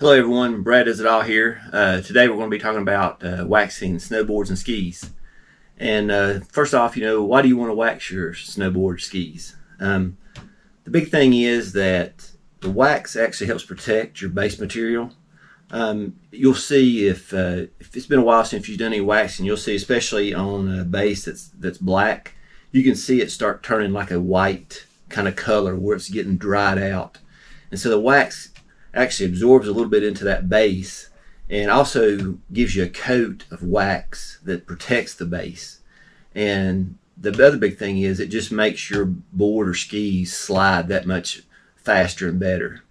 Hello everyone, Brad Does It All here. Today we're going to be talking about waxing snowboards and skis. And first off, why do you want to wax your snowboard skis? The big thing is that the wax actually helps protect your base material. You'll see if it's been a while since you've done any waxing, you'll see especially on a base that's black, you can see it start turning like a white kind of color where it's getting dried out. And so the wax actually absorbs a little bit into that base and also gives you a coat of wax that protects the base. And the other big thing is it just makes your board or skis slide that much faster and better.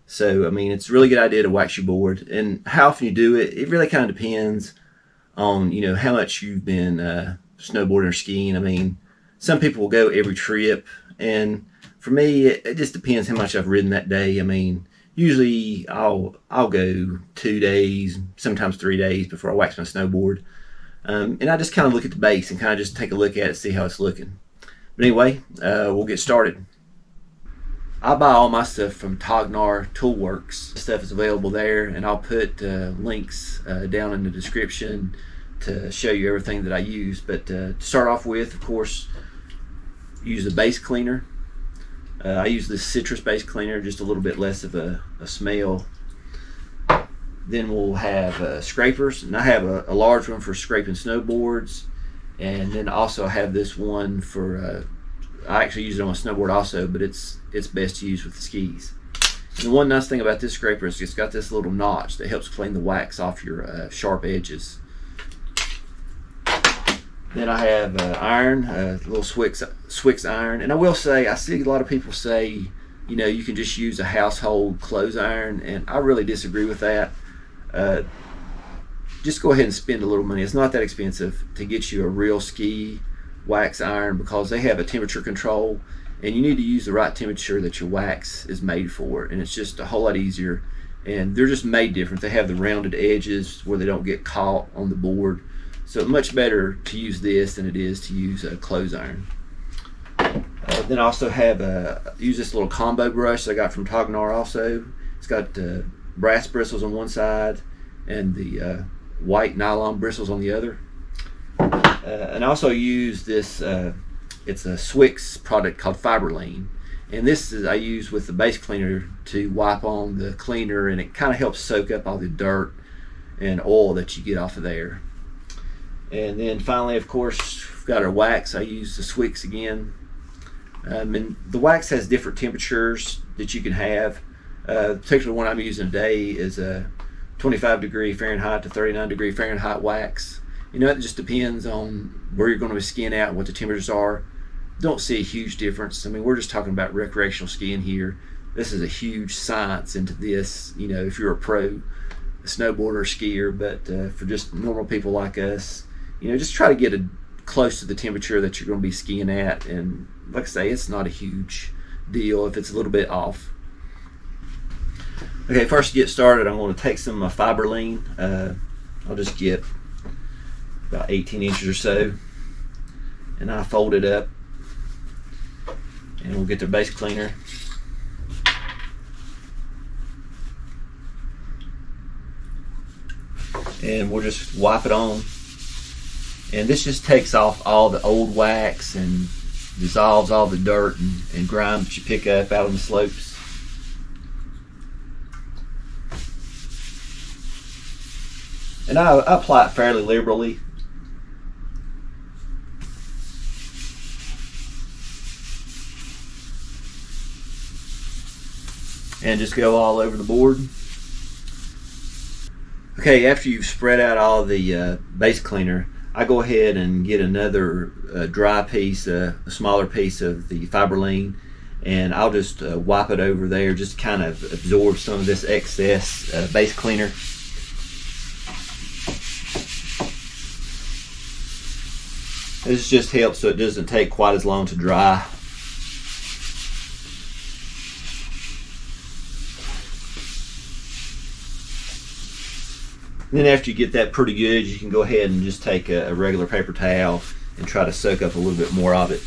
So, I mean, it's a really good idea to wax your board. And how often you do it, it really kind of depends on, how much you've been snowboarding or skiing. I mean, some people will go every trip. And for me, it just depends how much I've ridden that day. I mean, usually I'll go 2 days, sometimes 3 days before I wax my snowboard. And I just kind of look at the base and kind of just take a look at it, see how it's looking. But anyway, we'll get started. I buy all my stuff from Tognar Toolworks. Stuff is available there, and I'll put links down in the description to show you everything that I use. But to start off with, of course, use a base cleaner. I use this citrus base cleaner, just a little bit less of a smell. Then we'll have scrapers, and I have a large one for scraping snowboards, and then also have this one for I actually use it on my snowboard also, but it's best to use with the skis. And the one nice thing about this scraper is it's got this little notch that helps clean the wax off your sharp edges. Then I have iron, a little Swix iron. And I will say, I see a lot of people say, you can just use a household clothes iron, and I really disagree with that. Just go ahead and spend a little money. It's not that expensive to get you a real ski wax iron, because they have a temperature control, and you need to use the right temperature that your wax is made for, and it's just a whole lot easier. And they're just made different. They have the rounded edges where they don't get caught on the board. So much better to use this than it is to use a clothes iron. Then I also have use this little combo brush that I got from Tognar also. It's got brass bristles on one side and the white nylon bristles on the other. And I also use this, it's a Swix product called Fiberline. And this I use with the base cleaner to wipe on the cleaner, and it kind of helps soak up all the dirt and oil that you get off of there. And then finally, of course, we've got our wax. I use the Swix again. And the wax has different temperatures that you can have. The particular one I'm using today is a 25-degree Fahrenheit to 39-degree Fahrenheit wax. It just depends on where you're going to be skiing at and what the temperatures are. Don't see a huge difference. I mean, we're just talking about recreational skiing here. This is a huge science into this, if you're a pro snowboarder or skier. But for just normal people like us, just try to get close to the temperature that you're going to be skiing at. And like I say, it's not a huge deal if it's a little bit off. Okay, first to get started, I'm going to take some of my Fiberline. I'll just get about 18 inches or so, and I fold it up, and we'll get the base cleaner. And we'll just wipe it on. And this just takes off all the old wax and dissolves all the dirt and grime that you pick up out on the slopes. And I apply it fairly liberally. And just go all over the board. Okay, after you've spread out all the base cleaner, I go ahead and get another dry piece, a smaller piece of the Fiberline, and I'll just wipe it over there, just kind of absorb some of this excess base cleaner. This just helps so it doesn't take quite as long to dry. And then after you get that pretty good, you can go ahead and just take a regular paper towel and try to soak up a little bit more of it.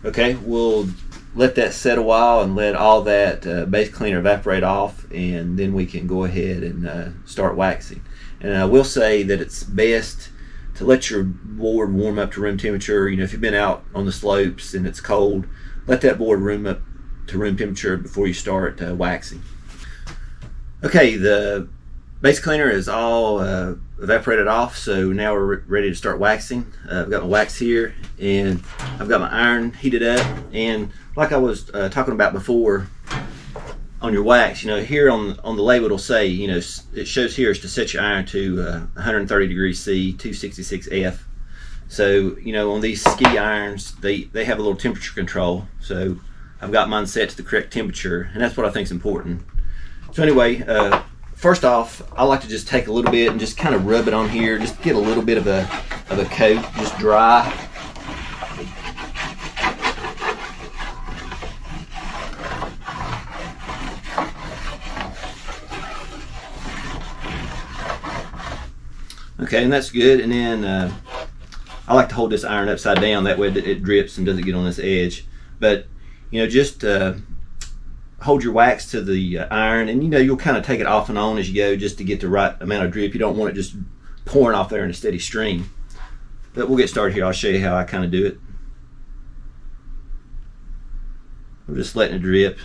Okay, we'll let that set a while and let all that base cleaner evaporate off, and then we can go ahead and start waxing. And I will say that it's best to let your board warm up to room temperature. You know, if you've been out on the slopes and it's cold, let that board warm up to room temperature before you start waxing. Okay, the base cleaner is all evaporated off, so now we're ready to start waxing. I've got my wax here, and I've got my iron heated up, and like I was talking about before on your wax, you know, here on the label it'll say, you know, it shows here is to set your iron to 130 degrees C, 266 F. So, you know, on these ski irons, they have a little temperature control, so I've got mine set to the correct temperature, and that's what I think is important. So anyway, first off, I like to just take a little bit and just kind of rub it on here, just get a little bit of a coat, just dry. Okay, and that's good. And then I like to hold this iron upside down, that way it drips and doesn't get on this edge. But you know, just hold your wax to the iron, and you know, you'll kind of take it off and on as you go just to get the right amount of drip. You don't want it just pouring off there in a steady stream. But we'll get started here. I'll show you how I kind of do it. I'm just letting it drip.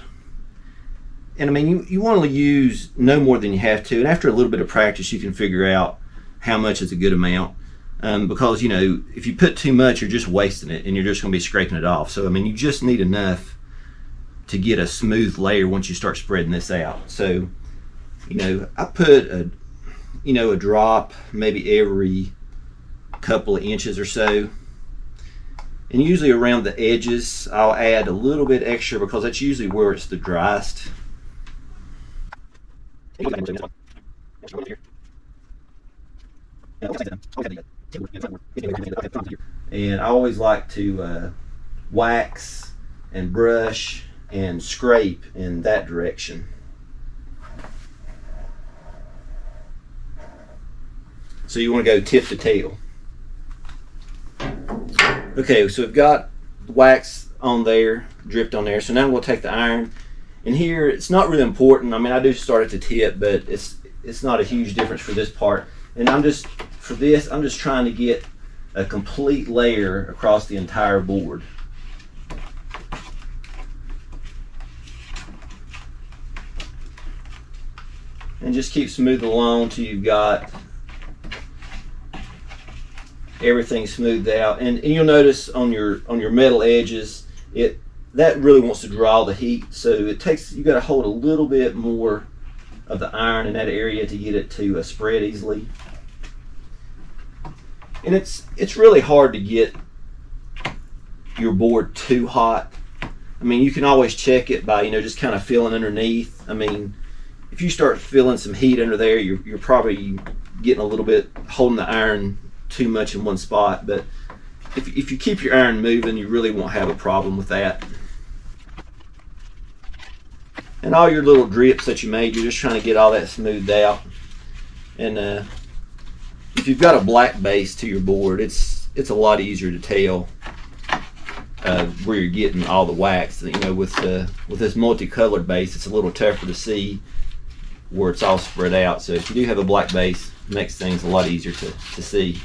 And I mean, you want to use no more than you have to, and after a little bit of practice you can figure out how much is a good amount. Because you know, if you put too much, you're just wasting it and you're just going to be scraping it off. So I mean, you just need enough to get a smooth layer once you start spreading this out. So, you know, I put a drop maybe every couple of inches or so, and usually around the edges I'll add a little bit extra because that's usually where it's the driest. And I always like to wax and brush and scrape in that direction. So you want to go tip to tail. Okay, so we've got the wax on there, dripped on there. So now we'll take the iron, and here it's not really important. I mean, I do start at the tip, but it's not a huge difference for this part. And I'm just trying to get a complete layer across the entire board. And just keep smoothing along till you've got everything smoothed out. And you'll notice on your metal edges, that really wants to draw the heat. So you got to hold a little bit more of the iron in that area to get it to spread easily. And it's really hard to get your board too hot. I mean, you can always check it by, you know, just kind of feeling underneath. I mean, if you start feeling some heat under there, you're probably getting a little bit, holding the iron too much in one spot. But if you keep your iron moving, you really won't have a problem with that. And all your little drips that you made, you're just trying to get all that smoothed out. And if you've got a black base to your board, it's a lot easier to tell where you're getting all the wax. You know, with this multicolored base, it's a little tougher to see where it's all spread out. So if you do have a black base, it makes things a lot easier to see.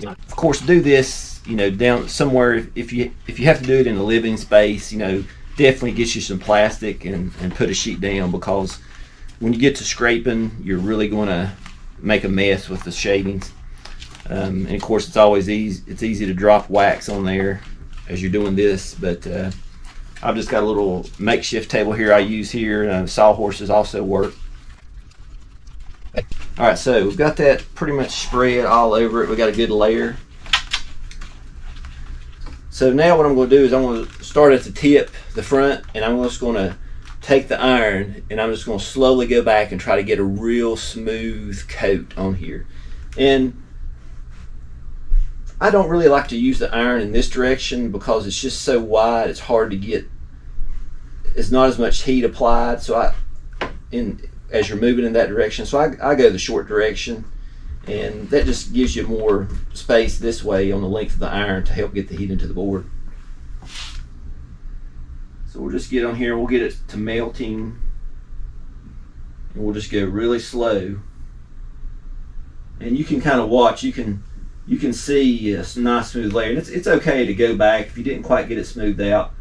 Of course, do this, you know, down somewhere. If you have to do it in a living space, you know, definitely get you some plastic and put a sheet down, because when you get to scraping, you're really going to make a mess with the shavings. And of course, it's always easy to drop wax on there as you're doing this. But I've just got a little makeshift table here I use here. Sawhorses also work. All right, so we've got that pretty much spread all over it. We got a good layer. So now what I'm going to do is I'm going to start at the tip, the front, and I'm just going to take the iron and I'm just going to slowly go back and try to get a real smooth coat on here. And I don't really like to use the iron in this direction because it's just so wide, it's hard to get, it's not as much heat applied. So as you're moving in that direction. So I go the short direction, and that just gives you more space this way on the length of the iron to help get the heat into the board. So we'll just get on here, we'll get it to melting, and we'll just go really slow. And you can kind of watch, you can see a nice smooth layer. And it's okay to go back if you didn't quite get it smoothed out.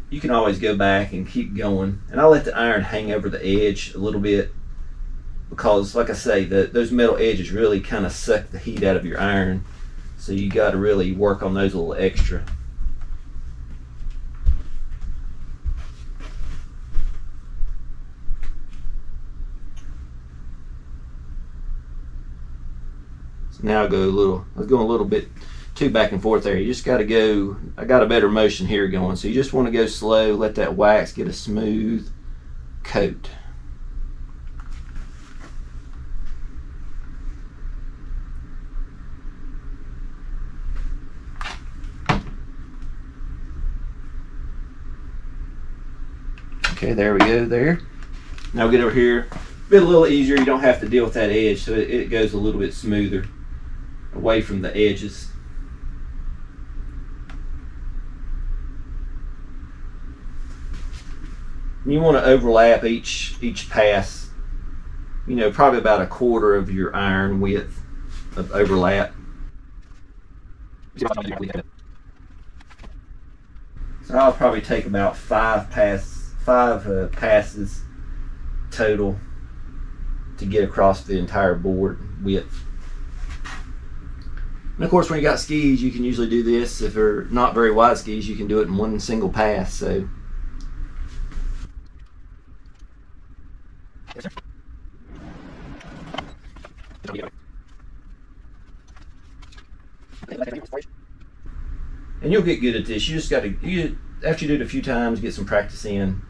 You can always go back and keep going. And I let the iron hang over the edge a little bit, because like I say, those metal edges really kind of suck the heat out of your iron. So you got to really work on those a little extra. Now I was going a little bit too back and forth there. You just got to go, I got a better motion here going. So you just want to go slow, let that wax get a smooth coat. Okay, there we go there. Now we'll get over here. A little easier, you don't have to deal with that edge, so it goes a little bit smoother away from the edges. You want to overlap each pass, you know, probably about 1/4 of your iron width of overlap. So I'll probably take about 5 passes total to get across the entire board width. And of course, when you got skis, you can usually do this. If they're not very wide skis, you can do it in one single pass. So and you'll get good at this. You just got to, after you do it a few times, get some practice in.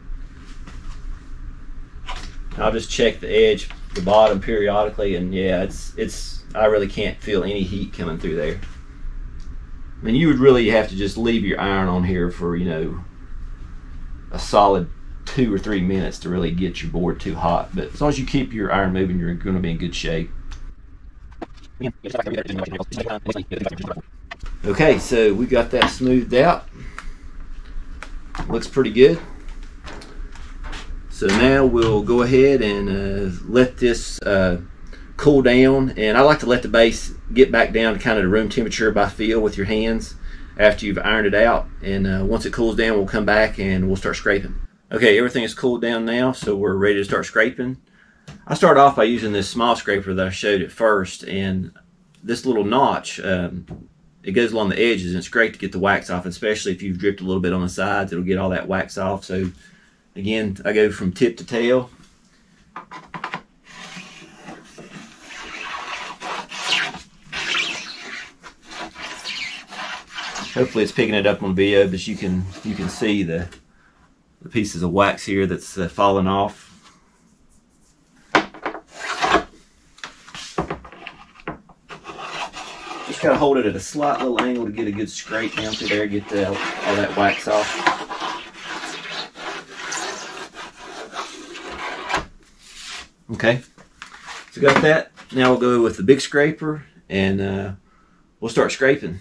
I'll just check the edge, the bottom periodically, and yeah, I really can't feel any heat coming through there. I mean, you would really have to just leave your iron on here for, you know, a solid 2 or 3 minutes to really get your board too hot. But as long as you keep your iron moving, you're going to be in good shape. Okay, so we got that smoothed out. Looks pretty good. So now we'll go ahead and let this cool down, and I like to let the base get back down to kind of the room temperature by feel with your hands after you've ironed it out. And once it cools down, we'll come back and we'll start scraping. Okay, everything is cooled down now, so we're ready to start scraping. I started off by using this small scraper that I showed at first, and this little notch, it goes along the edges, and it's great to get the wax off, especially if you've dripped a little bit on the sides. It'll get all that wax off. So again, I go from tip to tail. Hopefully it's picking it up on video, but you can see the pieces of wax here that's falling off. Just gotta hold it at a slight little angle to get a good scrape down through there, get all that wax off. Okay, so got that. Now we'll go with the big scraper, and we'll start scraping.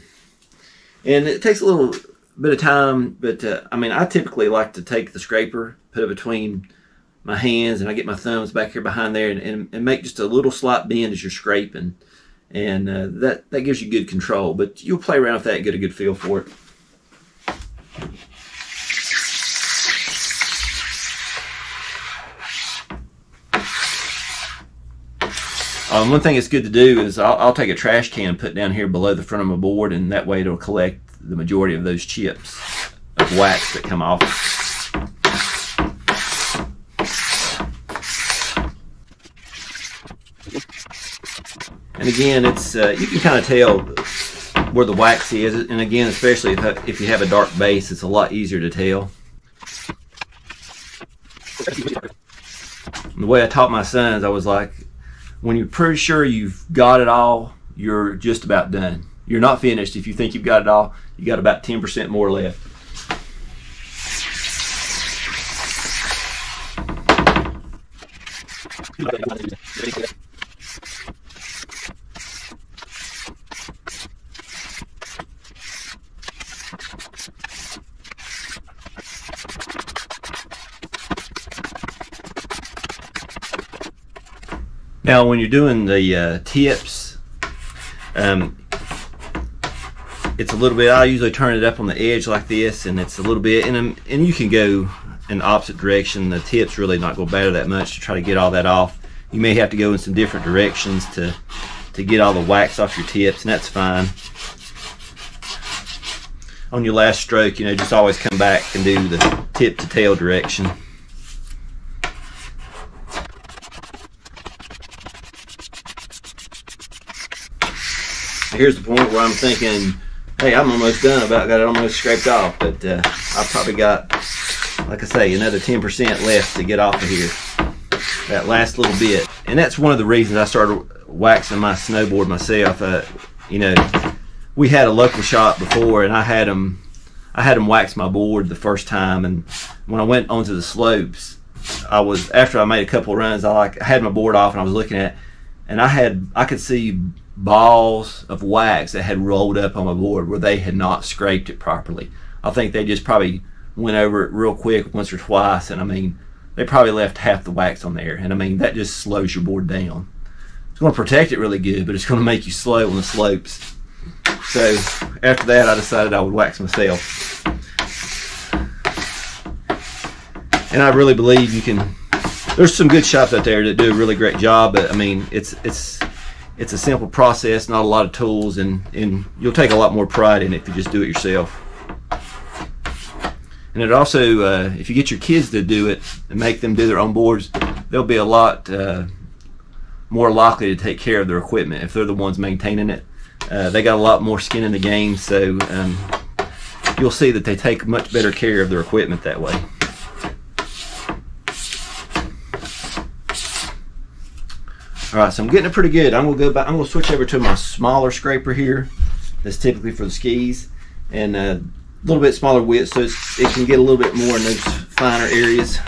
And it takes a little bit of time, but I mean, I typically like to take the scraper, put it between my hands, and I get my thumbs back here behind there, and make just a little slight bend as you're scraping. And that gives you good control, but you'll play around with that and get a good feel for it. One thing that's good to do is I'll take a trash can and put it down here below the front of my board, and that way it'll collect the majority of those chips of wax that come off. And again, it's you can kind of tell where the wax is, and again, especially if you have a dark base, it's a lot easier to tell. And the way I taught my sons, I was like, when you're pretty sure you've got it all, you're just about done. You're not finished. If you think you've got it all, you got about 10% more left. Now, when you're doing the tips, it's a little bit, I usually turn it up on the edge like this, and it's a little bit, and you can go in the opposite direction. The tip's really not going to matter that much to try to get all that off. You may have to go in some different directions to get all the wax off your tips, and that's fine. On your last stroke, you know, just always come back and do the tip to tail direction. Here's the point where I'm thinking, hey, I'm almost done, about got it almost scraped off, but I've probably got, like I say, another 10% left to get off of here. That last little bit. And that's one of the reasons I started waxing my snowboard myself. You know, we had a local shop before, and I had them wax my board the first time, and when I went onto the slopes, after I made a couple of runs, I had my board off and I was looking at it, and I could see balls of wax that had rolled up on my board where they had not scraped it properly. I think they just probably went over it real quick once or twice, and I mean, they probably left half the wax on there, and I mean, that just slows your board down. It's going to protect it really good, but it's going to make you slow on the slopes. So after that, I decided I would wax myself, and I really believe you can. There's some good shops out there that do a really great job, but I mean, it's a simple process, not a lot of tools, and you'll take a lot more pride in it if you just do it yourself. And it also, if you get your kids to do it and make them do their own boards, they'll be a lot more likely to take care of their equipment if they're the ones maintaining it. They got a lot more skin in the game, so you'll see that they take much better care of their equipment that way. All right, so I'm getting it pretty good. I'm gonna switch over to my smaller scraper here. That's typically for the skis, and a little bit smaller width, so it can get a little bit more in those finer areas.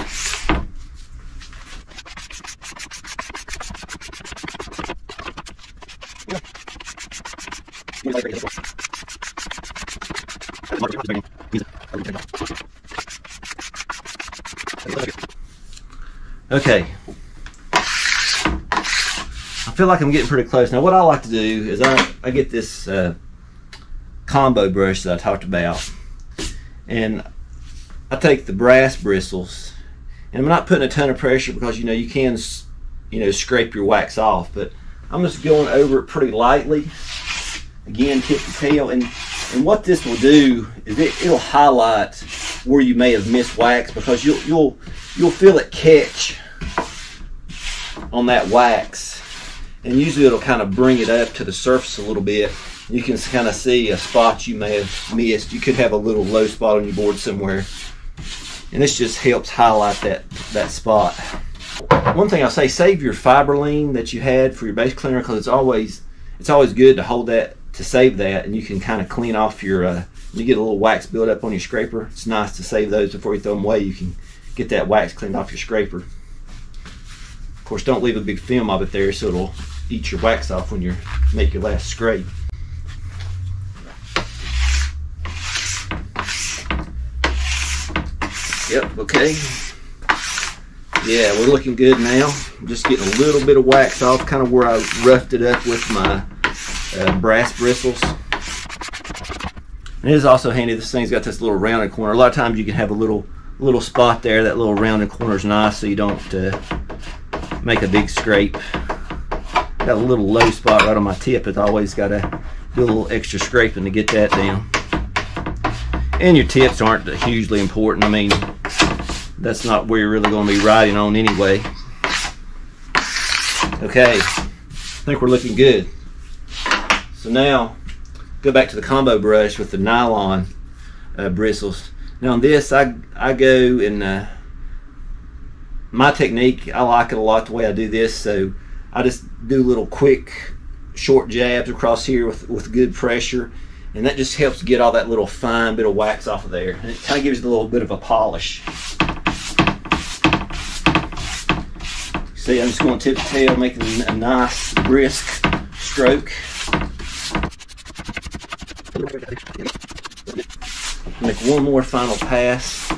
Okay. I feel like I'm getting pretty close. Now what I like to do is I get this combo brush that I talked about, and I take the brass bristles, and I'm not putting a ton of pressure because you know you can scrape your wax off, but I'm just going over it pretty lightly. Again, tip to tail, and what this will do is it'll highlight where you may have missed wax, because you'll feel it catch on that wax, and usually it'll kind of bring it up to the surface a little bit. You can kind of see a spot you may have missed. You could have a little low spot on your board somewhere, and this just helps highlight that spot. One thing I'll say, save your fiberline that you had for your base cleaner, because it's always good to hold that, to save that, and you can kind of clean off your you get a little wax build up on your scraper. It's nice to save those before you throw them away. You can get that wax cleaned off your scraper. Of course, don't leave a big film of it there, so it'll eat your wax off when you make your last scrape. Yep, okay. Yeah, we're looking good now. I'm just getting a little bit of wax off, kind of where I roughed it up with my brass bristles. And it is also handy, this thing's got this little rounded corner. A lot of times you can have a little spot there. That little rounded corner is nice, so you don't make a big scrape. Got a little low spot right on my tip. It's always got to do a little extra scraping to get that down. And your tips aren't hugely important. I mean, that's not where you're really going to be riding on anyway. Okay, I think we're looking good. So now, go back to the combo brush with the nylon bristles. Now on this, I go and my technique, I like it a lot the way I do this, so I just do little quick short jabs across here with good pressure, and that just helps get all that little fine bit of wax off of there, and it kind of gives it a little bit of a polish. See, I'm just going tip to tail, making a nice brisk stroke. Make one more final pass.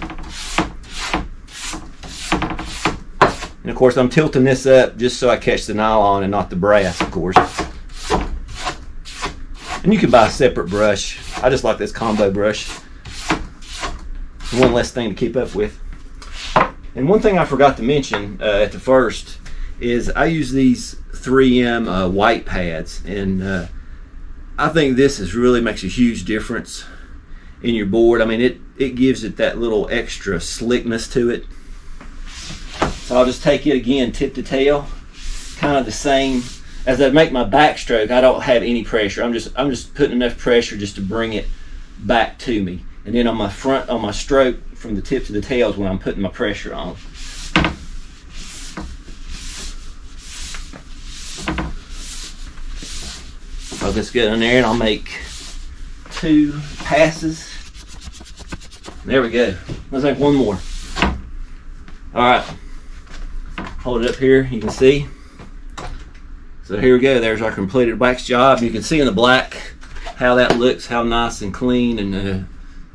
And of course I'm tilting this up just so I catch the nylon and not the brass, of course. And you can buy a separate brush. I just like this combo brush. One less thing to keep up with. And one thing I forgot to mention at the first is I use these 3M white pads, and I think this really makes a huge difference in your board. I mean, it gives it that little extra slickness to it. So I'll just take it again, tip to tail, kind of the same. As I make my backstroke, I don't have any pressure. I'm just putting enough pressure just to bring it back to me. And then on my front, on my stroke from the tip to the tail is when I'm putting my pressure on. I'll just get in there and I'll make 2 passes. There we go. Let's make one more. All right. Hold it up here, you can see. So here we go, there's our completed wax job. You can see in the black how that looks, how nice and clean, and a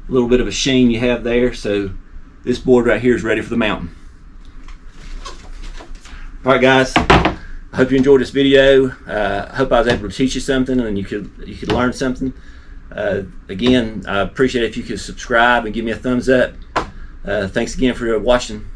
little bit of a sheen you have there. So this board right here is ready for the mountain. All right, guys, I hope you enjoyed this video. I hope I was able to teach you something and you could learn something. Again, I appreciate it if you could subscribe and give me a thumbs up. Thanks again for watching.